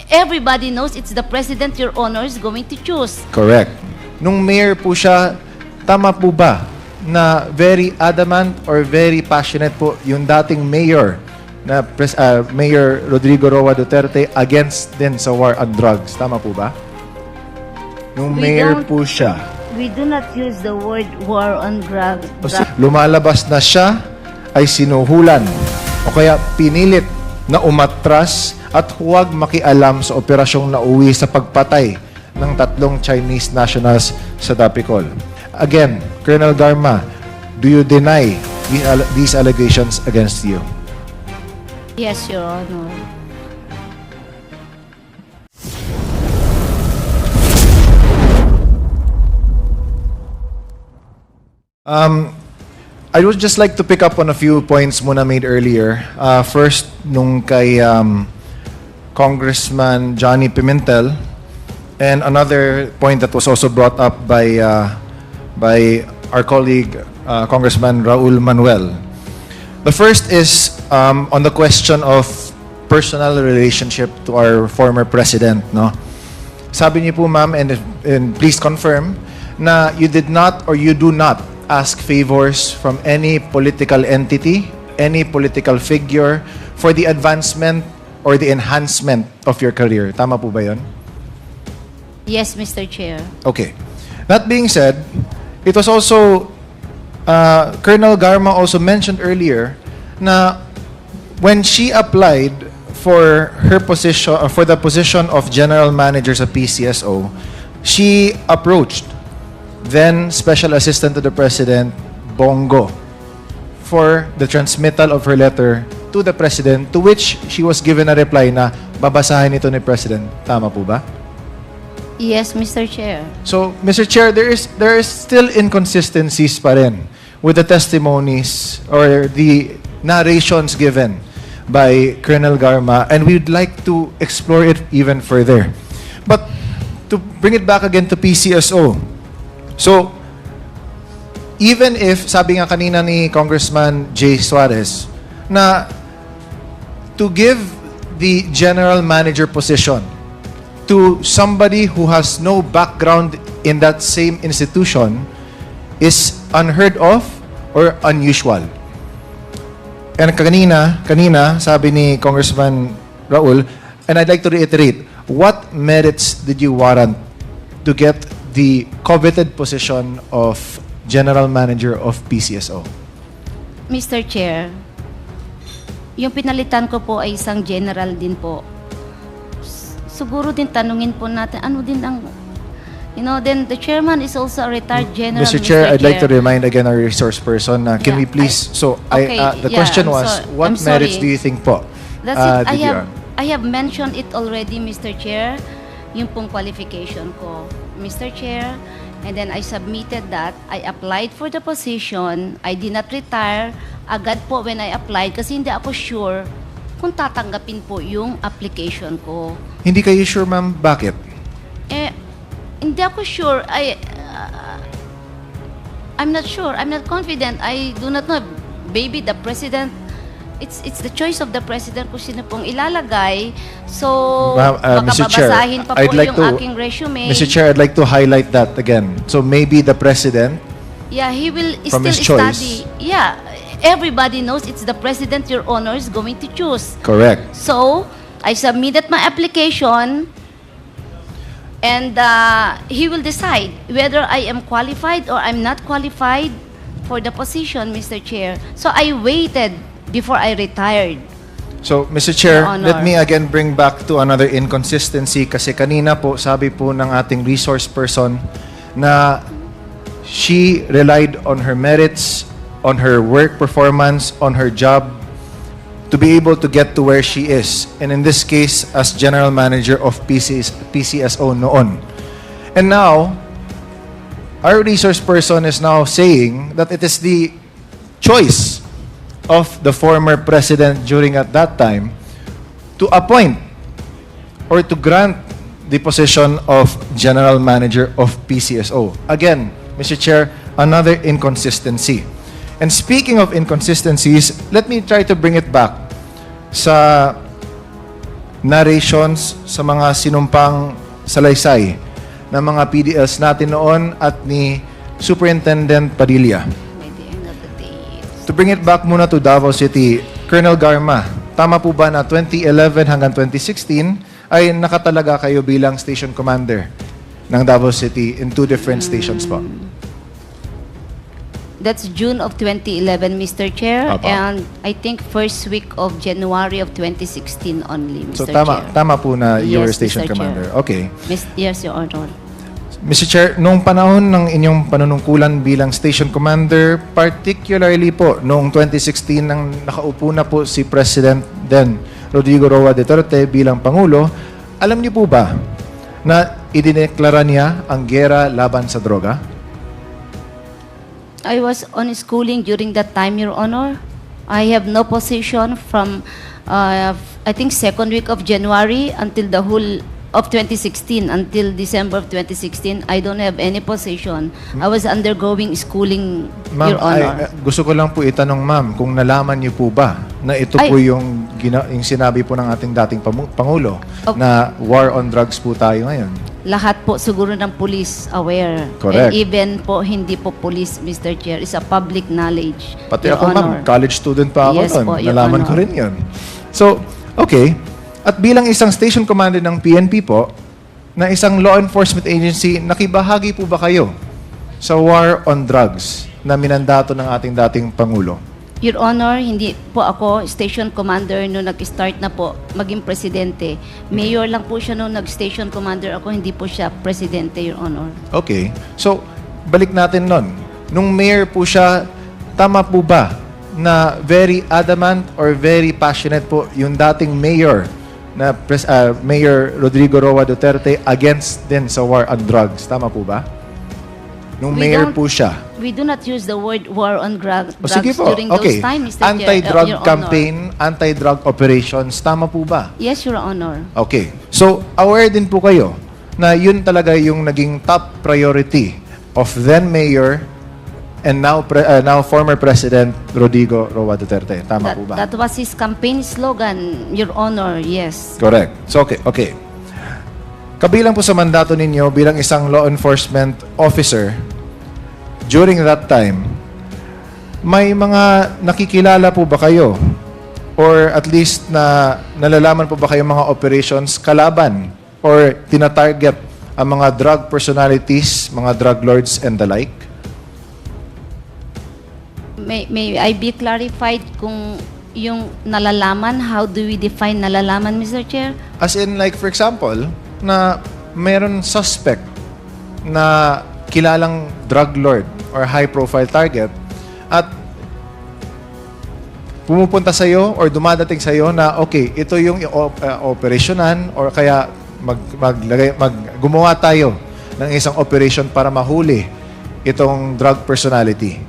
everybody knows it's the president your honor is going to choose. Correct. Nung mayor po siya, tama po ba na very adamant or very passionate po yung dating mayor na Mayor Rodrigo Roa Duterte against din sa war on drugs? Tama po ba? Nung mayor po siya. We do not use the word war on drugs. Lumalabas na siya ay sinuhulan o kaya pinilit na umatras at huwag makialam sa operasyong nauwi sa pagpatay ng 3 Chinese nationals sa Dapicol. Again, Colonel Garma, do you deny these allegations against you? Yes, Your Honor. I would just like to pick up on a few points muna made earlier. First, nung kay Congressman Johnny Pimentel, and another point that was also brought up by our colleague, Congressman Raul Manuel. The first is on the question of personal relationship to our former president. No? Sabi niyo po, ma'am, and please confirm, na you did not or you do not ask favors from any political entity, any political figure for the advancement or the enhancement of your career. Tama po ba yun? Yes, Mr. Chair. Okay. That being said, it was also, Colonel Garma also mentioned earlier na when she applied for her position, for the position of General Manager sa PCSO, she approached then Special Assistant to the President, Bongo, for the transmittal of her letter to the President, to which she was given a reply na babasahin ito ni President. Tama po ba? Yes, Mr. Chair. So, Mr. Chair, there is still inconsistencies pa rin with the testimonies or the narrations given by Colonel Garma, and we'd like to explore it even further. But to bring it back again to PCSO, so even if, sabi nga kanina ni Congressman Jay Suarez, na to give the general manager position to somebody who has no background in that same institution is unheard of or unusual. And kanina, sabi ni Congressman Raul, and I'd like to reiterate, what merits did you warrant to get the coveted position of General Manager of PCSO? Mr. Chair, yung pinalitan ko po ay isang general din po. Siguro din tanungin po natin, ano din ang, then the chairman is also a retired general. Mr. Chair, I'd like to remind again our resource person, can we please, the question was, what merits do you think po? That's it. I have mentioned it already, Mr. Chair, yung pong qualification ko, Mr. Chair, and then I submitted that. I applied for the position. I did not retire agad po when I applied kasi hindi ako sure kung tatanggapin po yung application ko. Hindi kayo sure, ma'am? Bakit? Hindi ako sure. I'm not sure. I'm not confident. I do not know. Maybe the president, it's the choice of the president kung sino pong ilalagay. So, baka Mr. Chair, babasahin pa po I'd like yung aking resume. Mr. Chair, I'd like to highlight that again. So maybe the president, yeah, he will from still his choice. study. Yeah, everybody knows it's the president your honor is going to choose. Correct. So, I submitted my application and he will decide whether I am qualified or I'm not qualified for the position, Mr. Chair. So, I waited before I retired. So, Mr. Chair, Your Honor. let me again bring back to another inconsistency kasi kanina po, sabi po ng ating resource person na she relied on her merits, on her work performance, on her job to be able to get to where she is. And in this case, as General Manager of PCSO noon. And now, our resource person is now saying that it is the choice of the former president during at that time to appoint or to grant the position of General Manager of PCSO. Again, Mr. Chair, another inconsistency. And speaking of inconsistencies, let me try to bring it back sa narrations sa mga sinumpang salaysay ng mga PDLs natin noon at ni Superintendent Padilla. By the end of the day. To bring it back muna to Davao City, Colonel Garma, tama po ba na 2011 hanggang 2016 ay nakatalaga kayo bilang station commander ng Davao City in 2 different stations po? That's June of 2011, Mr. Chair, Apa. and I think first week of January of 2016 only, Mr. So Chair. tama po na you were Yes, station Mr. commander. Chair. Okay. Yes, Your Honor. Mr. Chair, nung panahon ng inyong panunungkulan bilang station commander, particularly po noong 2016 nang nakaupo na po si President then Rodrigo Roa Duterte bilang Pangulo, alam niyo po ba na idineklara niya ang giyera laban sa droga? I was on schooling during that time, Your Honor. I have no position from, I think, second week of January until the whole of 2016, until December of 2016. I don't have any position. I was undergoing schooling, Ma'am, Your Honor. gusto ko lang po itanong, ma'am, kung nalaman niyo po ba na ito po yung sinabi po ng ating dating Pangulo na war on drugs po tayo ngayon? Lahat po siguro ng police aware. Correct. And even po hindi po police, Mr. Chair. It's a public knowledge, Pati Your ako, ma'am, Honor. college student pa ako Yes noon. po, Your Nalaman ko Honor. rin yun. So, okay. At bilang isang station commander ng PNP po, na isang law enforcement agency, nakibahagi po ba kayo sa war on drugs na minandato ng ating dating Pangulo? Your Honor, hindi po ako station commander nung nag-start na po maging presidente. Mayor lang po siya nung nag-station commander ako, hindi po siya presidente, Your Honor. Okay. So, balik natin nun. Nung mayor po siya, tama po ba na very adamant or very passionate po yung dating mayor na Mayor Rodrigo Roa Duterte against din sa war on drugs? Tama po ba? Nung mayor po siya. We do not use the word war on drugs Sige po. during Okay. those times, Mr. Chair, Anti-drug Your Honor. campaign, anti-drug operations, tama po ba? Yes, Your Honor. Okay. So, aware din po kayo na yun talaga yung naging top priority of then Mayor and now former President Rodrigo Roa Duterte. Tama po ba? That was his campaign slogan, Your Honor, yes. Correct. So, okay. Kabilang po sa mandato ninyo bilang isang law enforcement officer, during that time, may mga nakikilala po ba kayo? Or at least na nalalaman po ba kayo mga operations kalaban? Or tinatarget ang mga drug personalities, mga drug lords and the like? May I be clarified kung yung nalalaman, how do we define nalalaman, Mr. Chair? As in, like, for example, na meron suspect na kilalang drug lord or high-profile target at pumupunta sa iyo or dumadating sa iyo na, okay, ito yung operasyonan or kaya gumawa tayo ng isang operation para mahuli itong drug personality.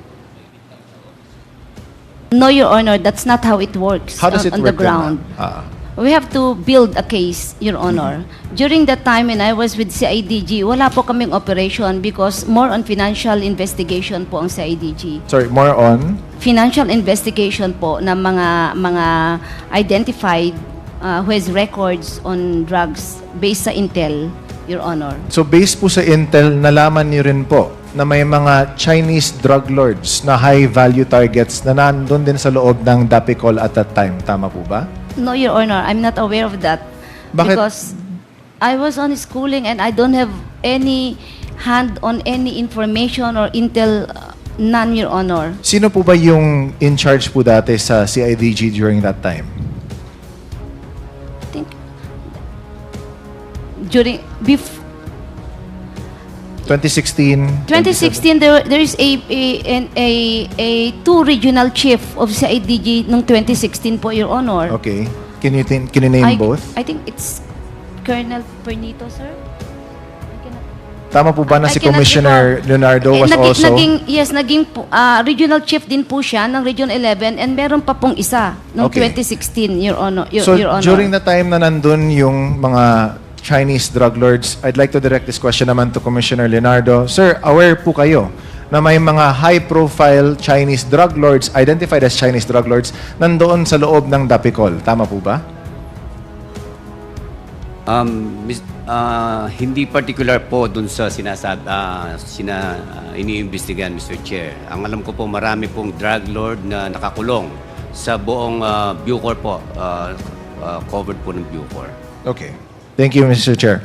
No, Your Honor, that's not how it works How does it on work the ground. then? We have to build a case, Your Honor. During that time when I was with CIDG, wala po kaming operation because more on financial investigation po ang CIDG. Sorry, more on? Financial investigation po ng mga identified who has records on drugs based sa intel, Your Honor. So based po sa intel, nalaman niyo rin po na may mga Chinese drug lords na high-value targets na nandun din sa loob ng Dapicol at that time. Tama po ba? No, Your Honor, I'm not aware of that. Bakit? Because I was on schooling and I don't have any hand on any information or intel, none, Your Honor. Sino po ba yung in charge po dati sa CIDG during that time? I think during 2016? 2016 there is a two regional chief of CIDG nung 2016 po, Your Honor. Okay. Can you name both? I think it's Colonel Pernito, sir. Tama po ba na I si cannot Commissioner recall. Leonardo was also? Naging regional chief din po siya ng Region 11 and meron pa pong isa noong Okay. 2016, Your Honor. Your So Honor. during the time na nandun yung mga Chinese drug lords, I'd like to direct this question naman to Commissioner Leonardo. Sir, aware po kayo na may mga high-profile Chinese drug lords, identified as Chinese drug lords, nandoon sa loob ng Dapicol. Tama po ba? Hindi particular po dun sa iniimbestigahan, Mr. Chair. Ang alam ko po, marami pong drug lord na nakakulong sa buong Bucor po, covered po ng Bucor. Okay. Thank you, Mr. Chair.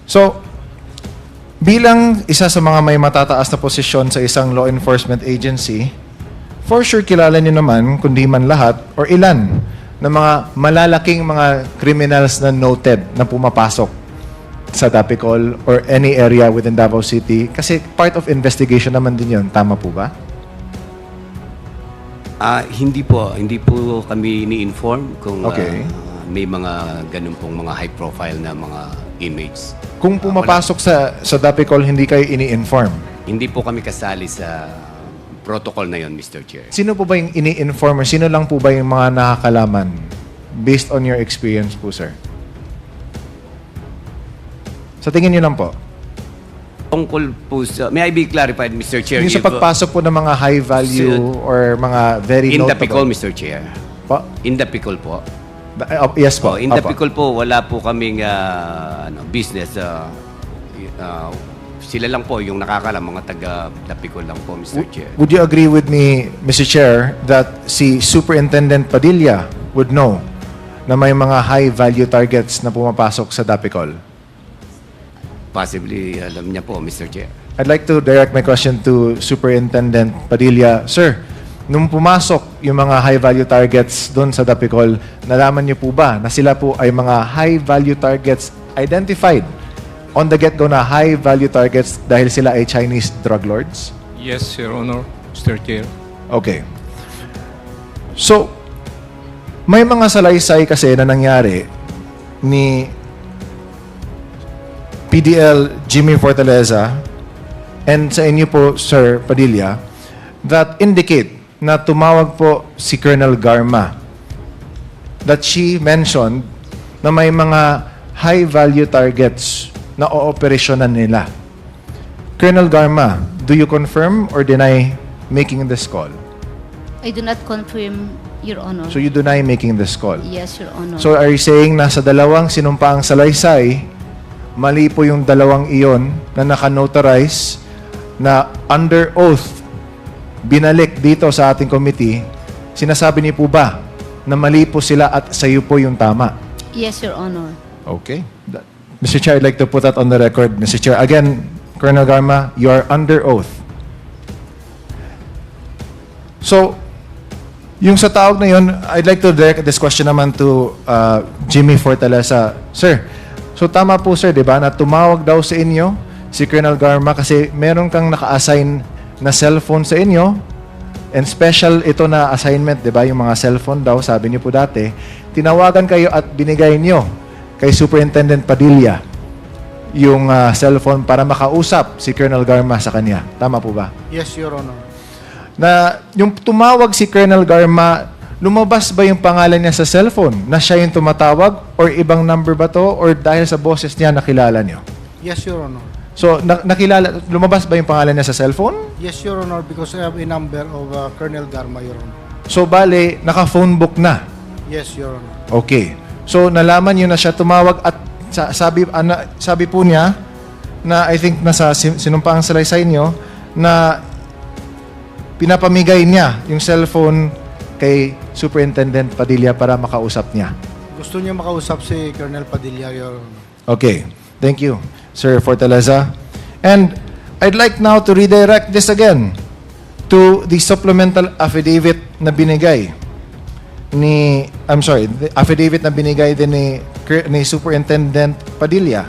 So, bilang isa sa mga may matataas na posisyon sa isang law enforcement agency, for sure kilala niyo naman, kundi man lahat, or ilan, na mga malalaking mga criminals na noted na pumapasok sa Dapicol or any area within Davao City. Kasi part of investigation naman din yun. Tama po ba? Hindi po kami ni-inform kung Okay. may mga ganun pong mga high profile na mga inmates. Kung pumapasok sa Dapicol, hindi kayo ini-inform. Hindi po kami kasali sa protocol na yon, Mr. Chair. Sino po ba yung ini-inform or sino lang po ba yung mga nakakalaman based on your experience po, sir? Sa tingin niyo lang po. Tungkol po sa... May I be clarified, Mr. Chair? Yung sa if, pagpasok po ng mga high value or mga very in the notable. Picol, Mr. Chair. Po? In the Picol po. Yes po. In the Opo. Picol po, wala po kaming business. Sila lang po yung nakakalam, mga taga-Dapicol lang po, Mr. Chair. Would you agree with me, Mr. Chair, that si Superintendent Padilla would know na may mga high value targets na pumapasok sa Dapicol? Possibly, alam niya po, Mr. Chair. I'd like to direct my question to Superintendent Padilla. Sir, nung pumasok yung mga high value targets doon sa Dapicol, nalaman niyo po ba na sila po ay mga high value targets identified on the get-go na high value targets dahil sila ay Chinese drug lords? Yes, Your Honor, Mr. Chair. Okay. So, may mga salaysay kasi na nangyari ni PDL Jimmy Fortaleza and sa inyo po, Sir Padilla, that indicate na tumawag po si Colonel Garma, that she mentioned na may mga high value targets na ooperasyonan nila. Colonel Garma, do you confirm or deny making this call? I do not confirm, Your Honor. So you deny making this call? Yes, Your Honor. So are you saying na sa dalawang sinumpaang salaysay, mali po yung dalawang iyon na naka-notarize na under oath binalik dito sa ating committee, sinasabi niyo po ba na mali po sila at sa iyo po yung tama? Yes, Your Honor. Okay. Mr. Chair, I'd like to put that on the record. Mr. Chair, again, Colonel Garma, you are under oath. So, yung sa tawag na yun, I'd like to direct this question naman to Jimmy Fortaleza. Sir, so tama po sir, di ba, na tumawag daw sa inyo si Colonel Garma kasi meron kang naka-assign na cellphone sa inyo and special ito na assignment, di ba, yung mga cellphone daw, sabi niyo po dati, tinawagan kayo at binigay niyo kay Superintendent Padilla yung cellphone para makausap si Colonel Garma sa kanya. Tama po ba? Yes, Your Honor. Na yung tumawag si Colonel Garma, lumabas ba yung pangalan niya sa cellphone na siya yung tumatawag or ibang number ba to or dahil sa boses niya nakilala niyo? Yes, Your Honor. So, lumabas ba yung pangalan niya sa cellphone? Yes, Your Honor, because I have a number of Colonel Garma, Your Honor. So, bale, naka-phone book na. Yes, Your Honor. Okay. So, nalaman niyo na siya tumawag at sabi po niya na I think nasa sinumpaang salaysay niyo na pinapamigay niya yung cellphone kay Superintendent Padilla para makausap niya. Gusto niya makausap si Colonel Padilla, Your Honor. Okay. Thank you, Sir Fortaleza. And I'd like now to redirect this again to the supplemental affidavit na binigay the affidavit na binigay din ni Superintendent Padilla.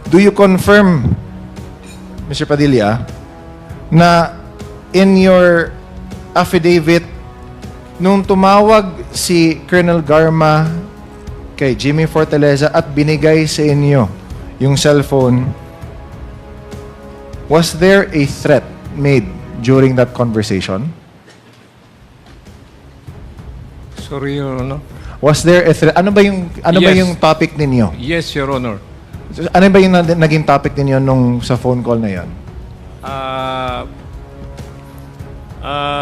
Do you confirm, Mr. Padilla, na in your affidavit, nung tumawag si Colonel Garma kay Jimmy Fortaleza at binigay sa inyo yung cellphone, was there a threat made during that conversation? Sorry, Your Honor. Was there a threat? Ano ba Yes. yung topic ninyo? Yes, Your Honor. Ano ba yung naging topic ninyo nung sa phone call na yon?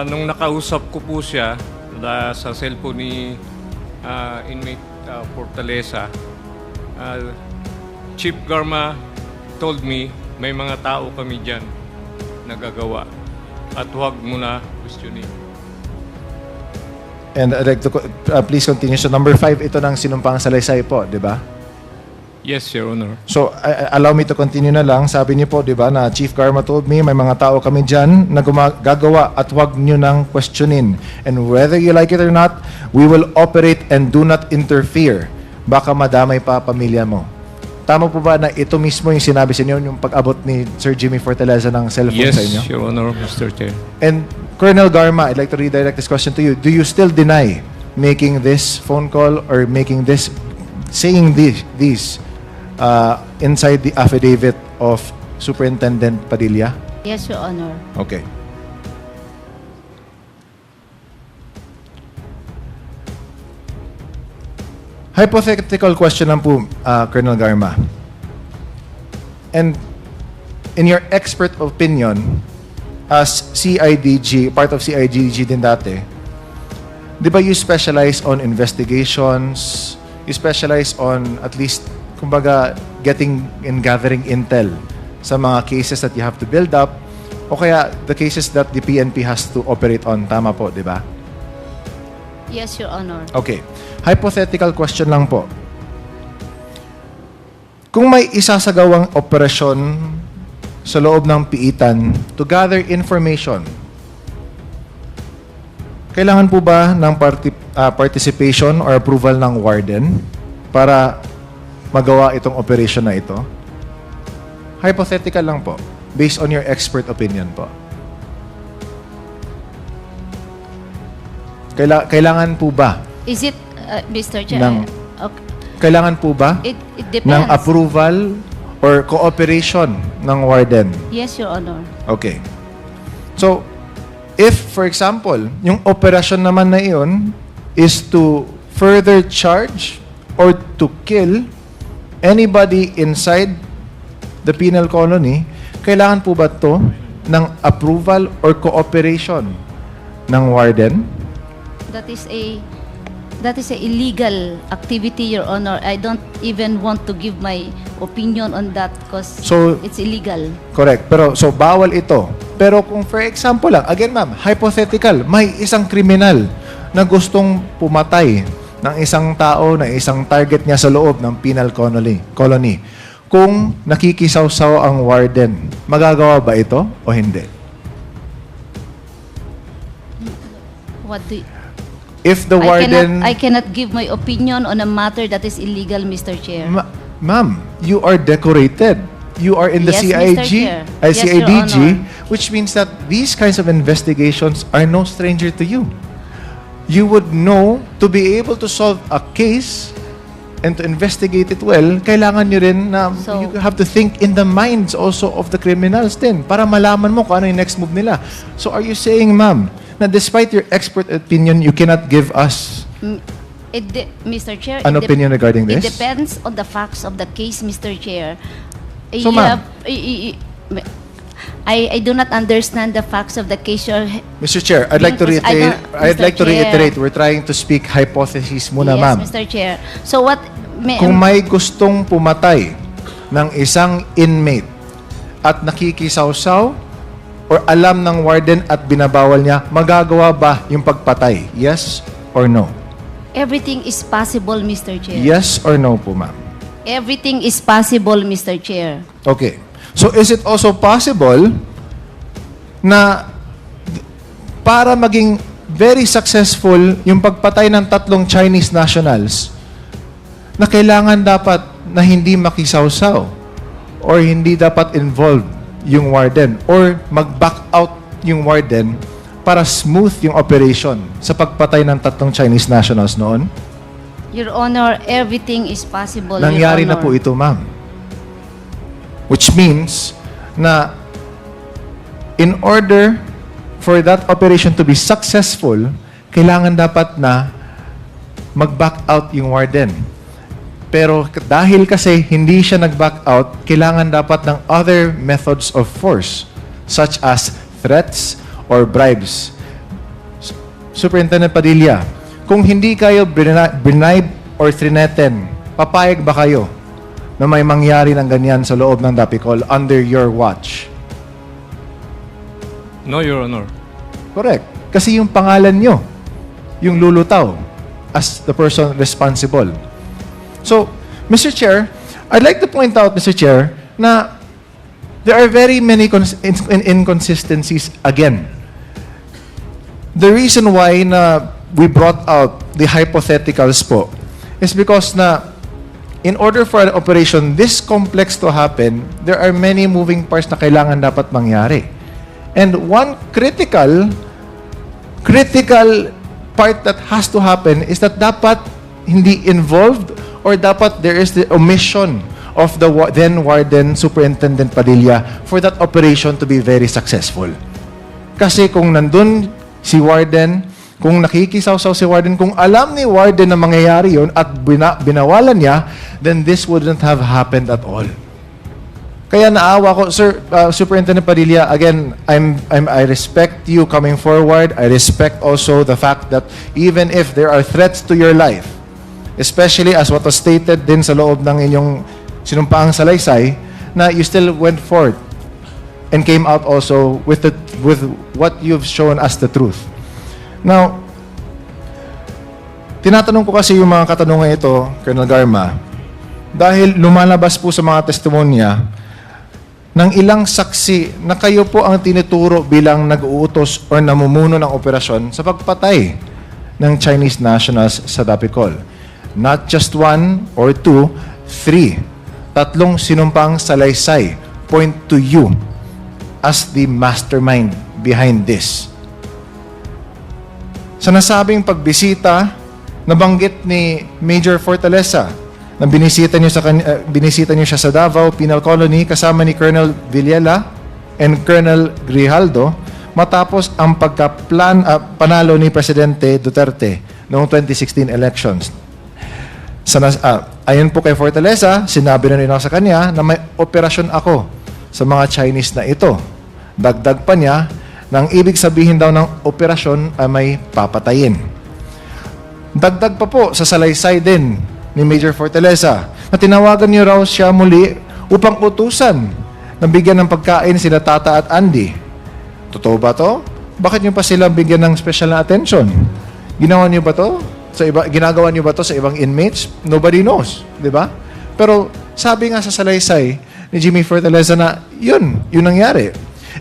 Nung nakausap ko po siya sa cellphone ni inmate Fortaleza, Chief Garma told me may mga tao kami dyan nagagawa at huwag mo na questioning. And I'd like to, please continue. So number 5, ito ng sinumpang salaysay po, di ba? Yes, Your Honor. So, allow me to continue na lang. Sabi niyo po, di ba, na Chief Garma told me, may mga tao kami dyan na gagawa at wag niyo nang questionin. And whether you like it or not, we will operate and do not interfere. Baka madamay pa pamilya mo. Tama po ba na ito mismo yung sinabi sa inyo, yung pag-abot ni Sir Jimmy Fortaleza ng cellphone Yes, sa inyo? Your Honor, Mr. Chair. And Colonel Garma, I'd like to redirect this question to you. Do you still deny making this phone call or making this, saying these inside the affidavit of Superintendent Padilla? Yes, Your Honor. Okay. Hypothetical question lang po, Colonel Garma. And in your expert opinion, as CIDG, part of CIDG din dati, di ba you specialize on investigations, you specialize on at least, kumbaga, getting and gathering intel sa mga cases that you have to build up, o kaya the cases that the PNP has to operate on. Tama po, di ba? Yes, Your Honor. Okay. Hypothetical question lang po. Kung may isasagawang operasyon sa loob ng piitan to gather information, kailangan po ba ng participation or approval ng warden para magawa itong operation na ito? Hypothetical lang po, based on your expert opinion po. Kailangan po ba Is it, Mr. Chair? Okay. kailangan po ba It depends. ng approval or cooperation ng warden? Yes, Your Honor. Okay. So, if, for example, yung operasyon naman na iyon is to further charge or to kill anybody inside the penal colony, kailangan po ba to ng approval or cooperation ng warden? That is a illegal activity, Your Honor. I don't even want to give my opinion on that because So, it's illegal. correct. Pero, so, bawal ito. Pero kung for example lang, again ma'am, hypothetical, may isang kriminal na gustong pumatay ng isang tao, na isang target niya sa loob ng penal colony. Kung nakikisawsaw ang warden, magagawa ba ito o hindi? What do you, If the warden... I cannot give my opinion on a matter that is illegal, Mr. Chair. Ma'am, you are decorated. You are in the Yes, CIG, Mr. Chair. Yes, Your CIDG, Honor. which means that these kinds of investigations are no stranger to you. You would know, to be able to solve a case and to investigate it well, kailangan nyo rin na So- you have to think in the minds also of the criminals din para malaman mo kung ano yung next move nila. So are you saying, ma'am, na despite your expert opinion, you cannot give us Mr. Chair, an opinion regarding it this? depends on the facts of the case, Mr. Chair. So, ma'am. I do not understand the facts of the case. Mr. Chair, I'd like to Because I reiterate. don't- I'd Mr. like to Chair. reiterate. We're trying to speak hypothesis muna, Yes, ma'am. Mr. Chair. So what... Kung may gustong pumatay ng isang inmate at nakikisawsaw or alam ng warden at binabawal niya, magagawa ba yung pagpatay? Yes or no? Everything is possible, Mr. Chair. Yes or no po, ma'am? Everything is possible, Mr. Chair. Okay. So is it also possible na para maging very successful yung pagpatay ng 3 Chinese nationals, na kailangan dapat na hindi makisawsaw or hindi dapat involved yung warden or mag-back out yung warden para smooth yung operation sa pagpatay ng 3 Chinese nationals noon? Your Honor, everything is possible, Nangyari Your na Honor. po ito, ma'am. Which means na in order for that operation to be successful, kailangan dapat na mag-back out yung warden. Pero dahil kasi hindi siya nag-back out, kailangan dapat ng other methods of force, such as threats or bribes. Superintendent Padilla, kung hindi kayo bribe or threaten, papayag ba kayo na may mangyari ng ganyan sa loob ng Dapicol under your watch? No, Your Honor. Correct. Kasi yung pangalan nyo, yung lulutaw as the person responsible. So, Mr. Chair, I'd like to point out, Mr. Chair, na there are very many inconsistencies again. The reason why na we brought out the hypotheticals po is because na in order for an operation this complex to happen, there are many moving parts na kailangan dapat mangyari. And one critical part that has to happen is that dapat hindi involved or dapat there is the omission of the then Warden Superintendent Padilla for that operation to be very successful. Kasi kung nandun si Warden, kung nakikisawsaw si Warden, kung alam ni Warden na mangyayari yun at binawalan niya, then this wouldn't have happened at all. Kaya naawa ko, Sir, Superintendent Padilla, again, I respect you coming forward. I respect also the fact that even if there are threats to your life, especially as what was stated din sa loob ng inyong sinumpaang salaysay, na you still went forth and came out also with what you've shown as the truth. Now, tinatanong ko kasi yung mga katanungan ito, Colonel Garma, dahil lumalabas po sa mga testimonya ng ilang saksi na kayo po ang tinuturo bilang nag-uutos o namumuno ng operasyon sa pagpatay ng Chinese nationals sa Dapicol. Not just 1 or 2, 3. 3 sinumpang salaysay point to you as the mastermind behind this. Sa nasabing pagbisita, nabanggit ni Major Fortaleza na binisita niyo siya sa Davao Penal Colony kasama ni Colonel Villela and Colonel Grijaldo matapos ang panalo ni Presidente Duterte noong 2016 elections. Ayon po kay Fortaleza, sinabi na rin ako sa kanya na may operasyon ako sa mga Chinese na ito. Dagdag pa niya, nang ibig sabihin daw ng operasyon ay may papatayin. Dagdag pa po sa salaysay din ni Major Fortaleza na tinawagan niyo raw siya muli upang utusan na bigyan ng pagkain sila Tata at Andy. Totoo ba to? Bakit niyo pa sila bigyan ng special na attention? Ginawa niyo ba to? Ginagawa niyo ba to sa ibang inmates? Nobody knows, di ba? Pero sabi nga sa salaysay ni Jimmy Fortaleza na yun nangyari.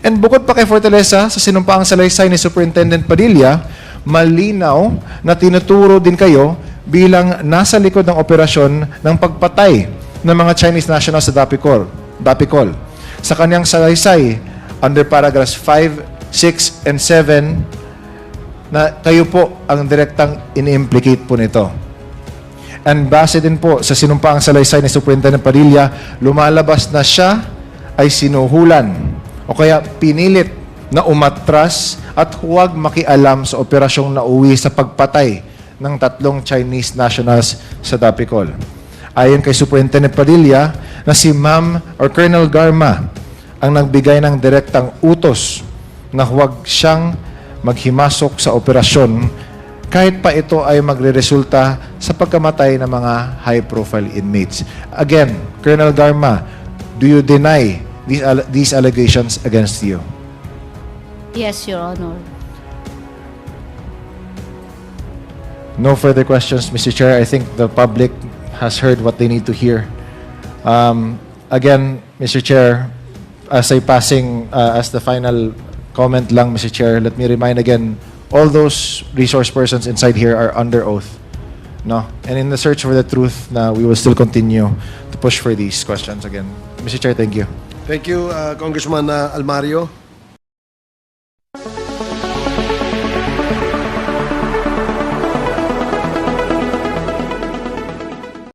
And bukod pa kay Fortaleza, sa sinumpaang salaysay ni Superintendent Padilla, malinaw na tinuturo din kayo bilang nasa likod ng operasyon ng pagpatay ng mga Chinese nationals sa Dapicol. Sa kanyang salaysay, under paragraphs 5, 6, and 7, na kayo po ang direktang ini-implicate po nito. And base din po sa sinumpaang salaysay ni Superintendent Padilla, lumalabas na siya ay sinuhulan o kaya pinilit na umatras at huwag makialam sa operasyong nauwi sa pagpatay ng 3 Chinese nationals sa Dapicol. Ayon kay Superintendent Padilla na si Ma'am or Colonel Garma ang nagbigay ng direktang utos na huwag siyang maghimasok sa operasyon kahit pa ito ay magreresulta sa pagkamatay ng mga high-profile inmates. Again, Colonel Garma, do you deny these allegations against you? Yes, Your Honor. No further questions, Mr. Chair. I think the public has heard what they need to hear. Again, Mr. Chair, as the final comment lang, Mr. Chair, let me remind again, all those resource persons inside here are under oath. No? And in the search for the truth, we will still continue to push for these questions again. Mr. Chair, thank you. Thank you, Congressman Almario.